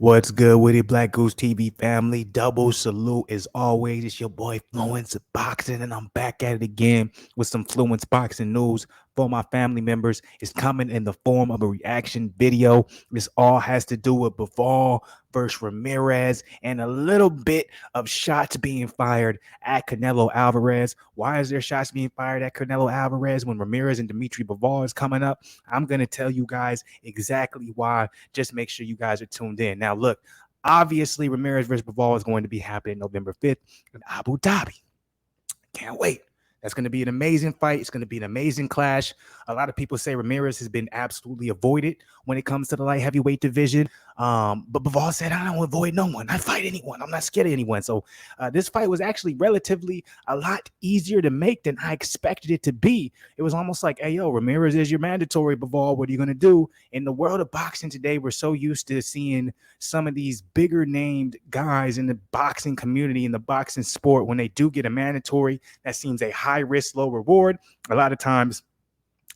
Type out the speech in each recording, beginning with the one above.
What's good with it, Black Goose TV family? Double salute as always. It's your boy Fluence Boxing, and I'm back at it again with some Fluence Boxing news for my family members. It's coming in the form of a reaction video. This all has to do with Bivol versus Ramirez and a little bit of shots being fired at Canelo Alvarez. Why is there shots being fired at Canelo Alvarez when Ramirez and Dmitry Bivol is coming up? I'm going to tell you guys exactly why. Just make sure you guys are tuned in. Now, look, obviously, Ramirez versus Bivol is going to be happening November 5th in Abu Dhabi. Can't wait. That's going to be an amazing fight. It's going to be an amazing clash. A lot of people say Ramirez has been absolutely avoided when it comes to the light heavyweight division. But Bivol said, I don't avoid no one. I fight anyone. I'm not scared of anyone. So this fight was actually relatively a lot easier to make than I expected it to be. It was almost like, hey, yo, Ramirez is your mandatory, Bivol. What are you going to do? In the world of boxing today, we're so used to seeing some of these bigger named guys in the boxing community, in the boxing sport, when they do get a mandatory, that seems a high risk, low reward. A lot of times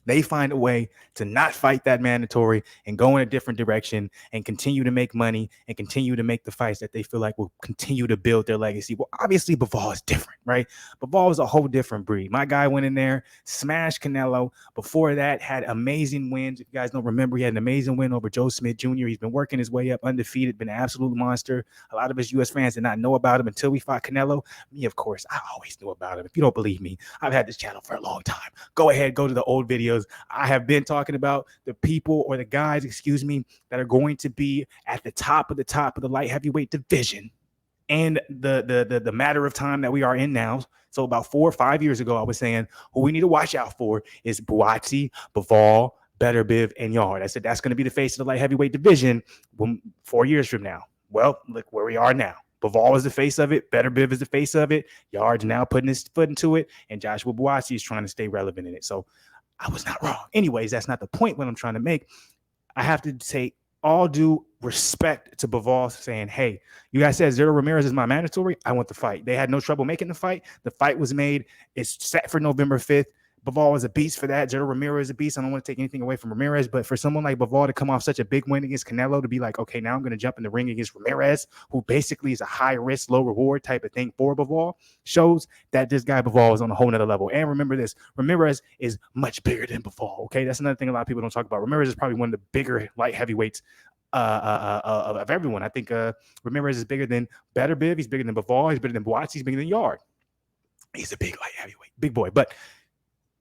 they find a way to not fight that mandatory and go in a different direction and continue to make money and continue to make the fights that they feel like will continue to build their legacy. Well, obviously, Bivol is different, right? Bivol is a whole different breed. My guy went in there, smashed Canelo. Before that, had amazing wins. If you guys don't remember, he had an amazing win over Joe Smith Jr. He's been working his way up undefeated, been an absolute monster. A lot of us U.S. fans did not know about him until we fought Canelo. Me, of course, I always knew about him. If you don't believe me, I've had this channel for a long time. Go ahead, go to the old videos. I have been talking about the people or the guys, that are going to be at the top of the light heavyweight division. And the matter of time that we are in now. So about 4 or 5 years ago, I was saying who we need to watch out for is Buatsi, Bivol, Better Biv, and Yard. I said that's going to be the face of the light heavyweight division 4 years from now. Well, look where we are now. Bivol is the face of it. Better Biv is the face of it. Yard's now putting his foot into it, and Joshua Buatsi is trying to stay relevant in it. So I was not wrong. Anyways, that's not the point what I'm trying to make. I have to say all due respect to Bivol saying, hey, you guys said Zurdo Ramirez is my mandatory. I want the fight. They had no trouble making the fight. The fight was made. It's set for November 5th. Bivol is a beast for that. Zurdo Ramirez is a beast. I don't want to take anything away from Ramirez, but for someone like Bivol to come off such a big win against Canelo, to be like, okay, now I'm going to jump in the ring against Ramirez, who basically is a high risk, low reward type of thing for Bivol, shows that this guy Bivol is on a whole nother level. And remember this, Ramirez is much bigger than Bivol, okay? That's another thing a lot of people don't talk about. Ramirez is probably one of the bigger light heavyweights of everyone. I think Ramirez is bigger than Better Biv. He's bigger than Bivol. He's bigger than Buatsi. He's bigger than Yard. He's a big light heavyweight, big boy. But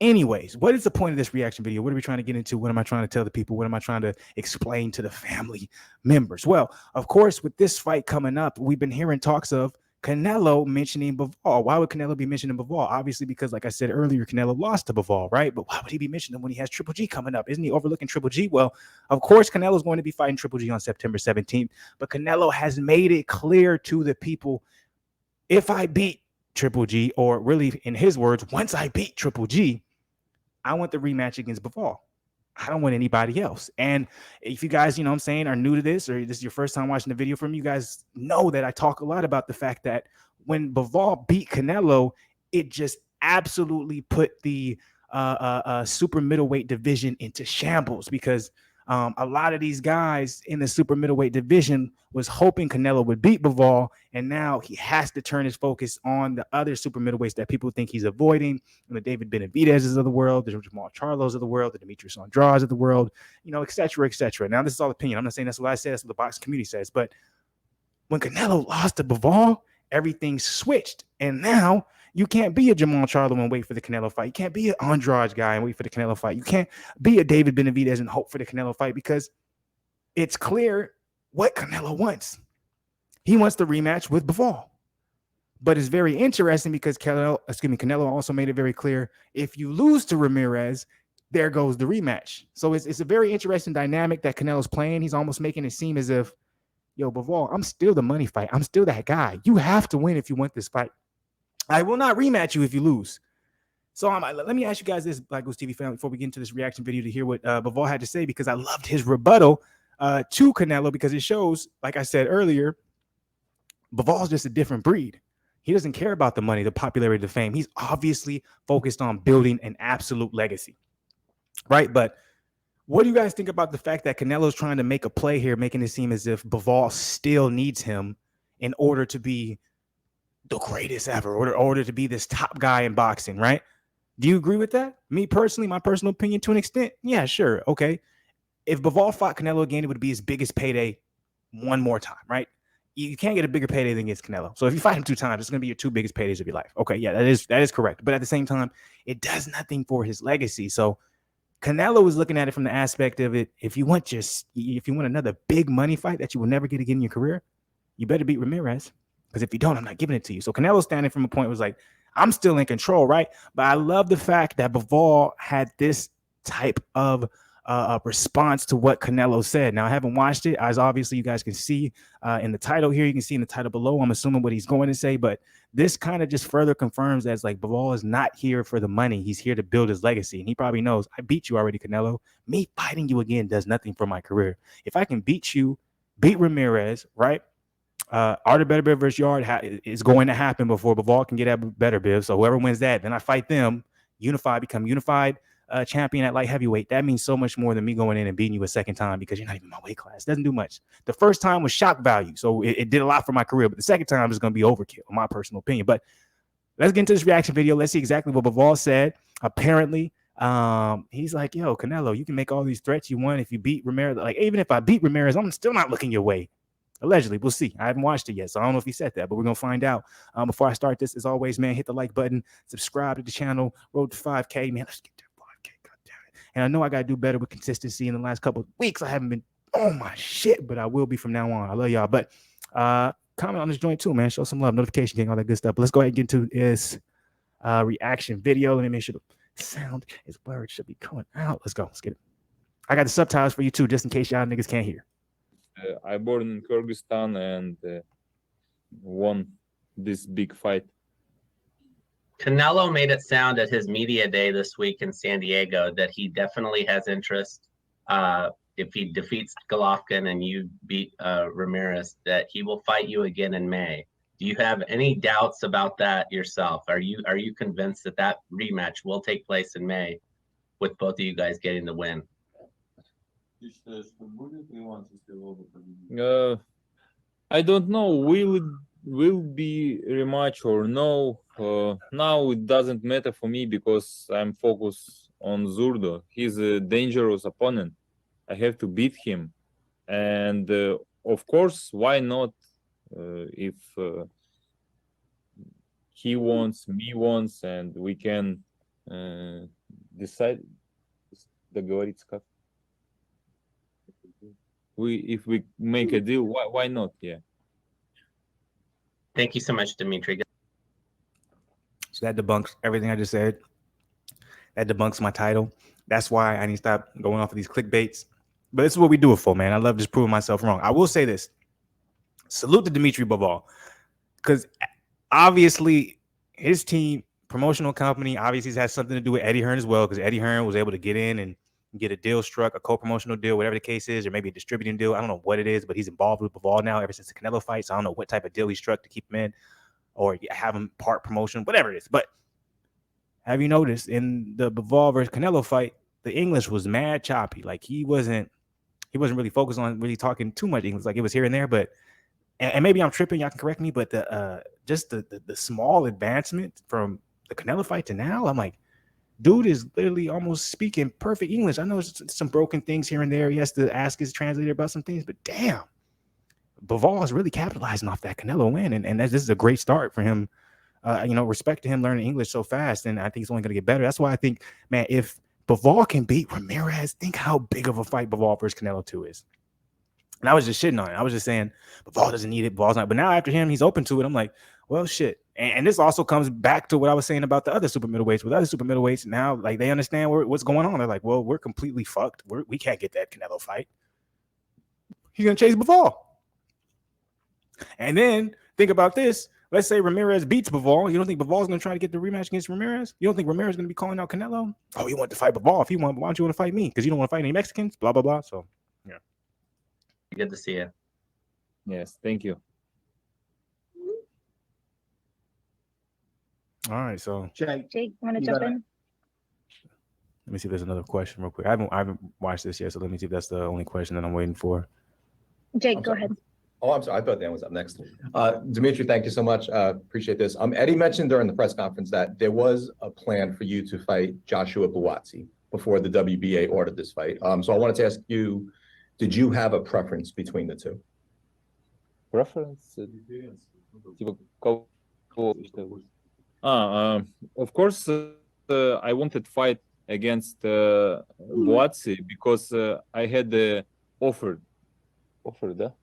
anyways, what is the point of this reaction video? What are we trying to get into? What am I trying to tell the people? What am I trying to explain to the family members? Well, of course, with this fight coming up, we've been hearing talks of Canelo mentioning Bivol. Why would Canelo be mentioning Bivol? Obviously, because like I said earlier, Canelo lost to Bivol, right? But why would he be mentioning him when he has Triple G coming up? Isn't he overlooking Triple G? Well, of course, Canelo is going to be fighting Triple G on September 17th. But Canelo has made it clear to the people, if I beat Triple G, or really in his words, once I beat Triple G, I want the rematch against Bivol. I don't want anybody else. And if you guys, are new to this, or this is your first time watching the video from me, you guys know that I talk a lot about the fact that when Bivol beat Canelo, it just absolutely put the super middleweight division into shambles, because a lot of these guys in the super middleweight division was hoping Canelo would beat Bivol, and now he has to turn his focus on the other super middleweights that people think he's avoiding, the David Benavidez's of the world, the Jamal Charlos of the world, the Demetrius Andrades of the world, et cetera, et cetera. Now, this is all opinion. I'm not saying that's what I said. That's what the boxing community says. But when Canelo lost to Bivol, everything switched, and now you can't be a Jamal Charlo and wait for the Canelo fight. You can't be an Andrade guy and wait for the Canelo fight. You can't be a David Benavidez and hope for the Canelo fight, because it's clear what Canelo wants. He wants the rematch with Bivol. But it's very interesting because Canelo also made it very clear, if you lose to Ramirez, there goes the rematch. So it's a very interesting dynamic that Canelo's playing. He's almost making it seem as if, yo, Bivol, I'm still the money fight. I'm still that guy. You have to win if you want this fight. I will not rematch you if you lose. So let me ask you guys this, BlakGooseTV family, before we get into this reaction video, to hear what Bivol had to say, because I loved his rebuttal to Canelo, because it shows, like I said earlier, Bivol's just a different breed. He doesn't care about the money, the popularity, the fame. He's obviously focused on building an absolute legacy, right? But What do you guys think about the fact that Canelo's trying to make a play here, making it seem as if Bivol still needs him in order to be the greatest ever, or in order to be this top guy in boxing, right? Do you agree with that? Me personally, my personal opinion to an extent, yeah, sure, okay. If Bivol fought Canelo again, it would be his biggest payday one more time, right? You can't get a bigger payday than against Canelo. So if you fight him 2 times, it's going to be your 2 biggest paydays of your life. Okay, yeah, that is correct. But at the same time, it does nothing for his legacy. So Canelo was looking at it from the aspect of it. If you want another big money fight that you will never get again in your career, you better beat Ramirez. Because if you don't, I'm not giving it to you. So Canelo's standing from a point was like, I'm still in control, right? But I love the fact that Bivol had this type of response to what Canelo said. Now, I haven't watched it, as obviously you guys can see in the title here. You can see in the title below. I'm assuming what he's going to say, but this kind of just further confirms that like Bivol is not here for the money. He's here to build his legacy. And he probably knows, I beat you already, Canelo. Me fighting you again does nothing for my career. If I can beat you, beat Ramirez, right? Arthur Better Biv versus Yard is going to happen before Bivol can get at Better Biv. So whoever wins that, then I fight them, become unified champion at light heavyweight. That means so much more than me going in and beating you a second time because you're not even my weight class. It doesn't do much. The first time was shock value, so it did a lot for my career. But the second time is going to be overkill, in my personal opinion. But let's get into this reaction video. Let's see exactly what Bivol said. Apparently, he's like, yo, Canelo, you can make all these threats you want if you beat Ramirez. Like, even if I beat Ramirez, I'm still not looking your way. Allegedly, we'll see. I haven't watched it yet, so I don't know if he said that, but we're gonna find out. Before I start this, as always, man, hit the like button, subscribe to the channel, road to 5K, man. Let's get to 5K, god damn it. And I know I gotta do better with consistency. In the last couple of weeks, I haven't been on my shit, but I will be from now on. I love y'all. But comment on this joint too, man. Show some love, notification, getting all that good stuff. But let's go ahead and get into this reaction video. Let me make sure the sound is where it should be coming out. Let's go. Let's get it. I got the subtitles for you too, just in case y'all niggas can't hear. I born in Kyrgyzstan and won this big fight. Canelo made it sound at his media day this week in San Diego that he definitely has interest. If he defeats Golovkin and you beat Ramirez, that he will fight you again in May. Do you have any doubts about that yourself? Are you convinced that rematch will take place in May, with both of you guys getting the win? I don't know. Will be rematch or no? Now it doesn't matter for me because I'm focused on Zurdo. He's a dangerous opponent. I have to beat him, and of course, why not? If he wants, me wants, and we can decide. Договориться как? If we make a deal, why not? Yeah. Thank you so much, Dimitri. So that debunks everything I just said. That debunks my title. That's why I need to stop going off of these clickbaits. But this is what we do it for, man. I love just proving myself wrong. I will say this. Salute to Dmitry Bivol. Because obviously his team, promotional company, obviously has something to do with Eddie Hearn as well. Because Eddie Hearn was able to get in and get a deal struck, a co-promotional deal, whatever the case is, or maybe a distributing deal. I don't know what it is, but he's involved with Bivol now ever since the Canelo fight. So I don't know what type of deal he struck to keep him in or have him part promotion, whatever it is. But have you noticed in the Bivol versus Canelo fight, the English was mad choppy. Like he wasn't really focused on really talking too much English. Like it was here and there, but and maybe I'm tripping. Y'all can correct me, but just the small advancement from the Canelo fight to now, I'm like, dude is literally almost speaking perfect English. I know some broken things here and there. He has to ask his translator about some things, but damn, Bivol is really capitalizing off that Canelo win, and this is a great start for him. Respect to him learning English so fast, and I think it's only going to get better. That's why I think, man, if Bivol can beat Ramirez, think how big of a fight Bivol versus Canelo 2 is. And I was just shitting on it. I was just saying, Bivol doesn't need it. Bivol's not. But now after him, he's open to it. I'm like, well, shit. And this also comes back to what I was saying about the other super middleweights. With other super middleweights, now, like, they understand what's going on. They're like, well, we're completely fucked. We can't get that Canelo fight. He's going to chase Bivol. And then think about this. Let's say Ramirez beats Bivol. You don't think Bivol's going to try to get the rematch against Ramirez? You don't think Ramirez is going to be calling out Canelo? Oh, you want to fight Bivol. If you want, why don't you want to fight me? Because you don't want to fight any Mexicans? Blah, blah, blah. So, yeah. Good to see you. Yes, thank you. All right, so Jake, want to jump in? Let me see if there's another question real quick. I haven't watched this yet, so let me see if that's the only question that I'm waiting for. Jake, I'm go sorry. ahead. Oh, I'm sorry. I thought Dan was up next. Dimitri, thank you so much. Appreciate this. Eddie mentioned during the press conference that there was a plan for you to fight Joshua Buatsi before the WBA ordered this fight. So I wanted to ask you, did you have a preference between the two? Preference? Типа, кого считаешь? Of course, I wanted fight against Boatsi because I had offered, да?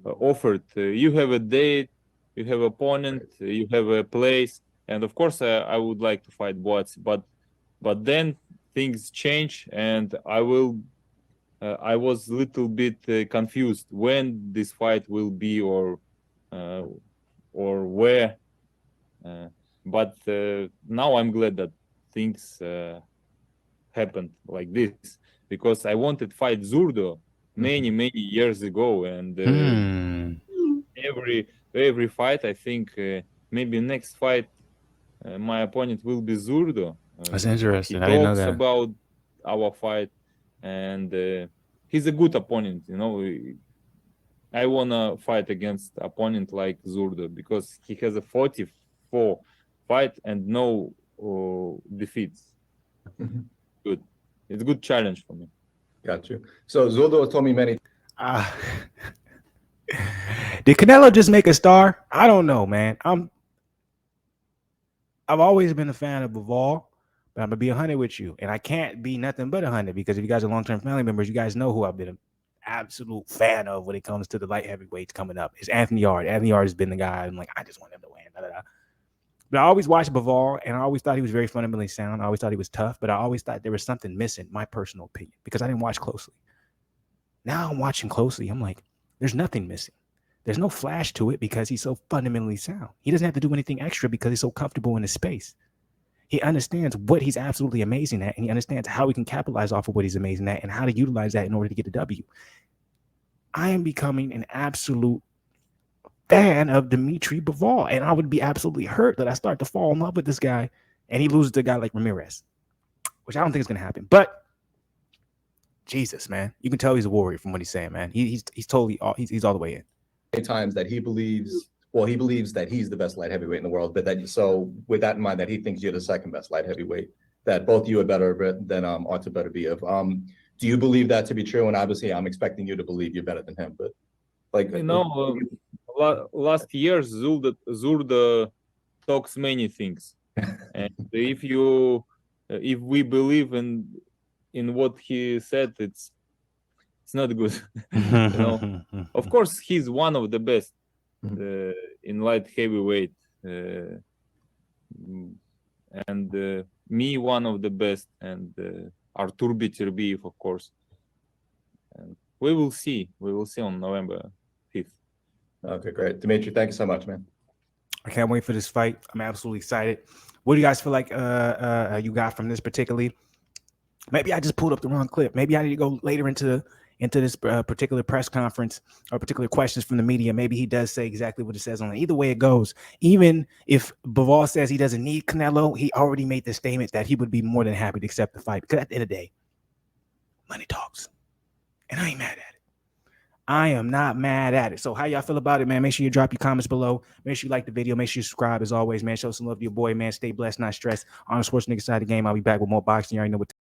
Offered. You have a date, you have opponent, you have a place, and of course I would like to fight Boatsi, but then things change, and I was a little bit confused when this fight will be or where. But now I'm glad that things happened like this because I wanted to fight Zurdo many years ago, and every fight I think maybe next fight my opponent will be Zurdo. That's He interesting. I didn't know talks that. about our fight, and he's a good opponent. I wanna fight against opponent like Zurdo because he has a 44 fight and no defeats. Good. It's a good challenge for me. Got you. So Zurdo has told me many. Ah. Did Canelo just make a star? I don't know, man. I've always been a fan of Bivol, but I'm gonna be 100 with you, and I can't be nothing but 100 because if you guys are long-term family members, you guys know who I've been an absolute fan of when it comes to the light heavyweights coming up. It's Anthony Yard. Anthony Yard has been the guy. I'm like, I just want him to win. Da, da, da. But I always watched Bivol, and I always thought he was very fundamentally sound. I always thought he was tough, but I always thought there was something missing, my personal opinion, because I didn't watch closely. Now I'm watching closely. I'm like, there's nothing missing. There's no flash to it because he's so fundamentally sound. He doesn't have to do anything extra because he's so comfortable in his space. He understands what he's absolutely amazing at, and he understands how he can capitalize off of what he's amazing at and how to utilize that in order to get a W. I am becoming an absolute fan of Dmitry Bivol, and I would be absolutely hurt that I start to fall in love with this guy and he loses to a guy like Ramirez, which I don't think is going to happen. But Jesus, man, you can tell he's a warrior from what he's saying, man. He's totally he's all the way in. Times that he believes that he's the best light heavyweight in the world, but that so with that in mind that he thinks you're the second best light heavyweight, that both of you are better than Artur Beterbiev. Do you believe that to be true? And obviously I'm expecting you to believe you're better than him, but like last year Zurdo talks many things, and if we believe in what he said, it's not good. Of course he's one of the best in light heavyweight, and me one of the best, and Artur Beterbiev, of course. And we will see on November 5th. Okay, great. Dimitri, thank you so much, man. I can't wait for this fight. I'm absolutely excited. What do you guys feel like you got from this particularly? Maybe I just pulled up the wrong clip. Maybe I need to go later into this particular press conference or particular questions from the media. Maybe he does say exactly what it says on it. Either way it goes, even if Bivol says he doesn't need Canelo, he already made the statement that he would be more than happy to accept the fight. Because at the end of the day, money talks. And I ain't mad at it. I am not mad at it. So how y'all feel about it, man? Make sure you drop your comments below. Make sure you like the video. Make sure you subscribe as always, man. Show some love to your boy, man. Stay blessed, not stressed. On the Sports Nigga side of the game, I'll be back with more boxing. You already know what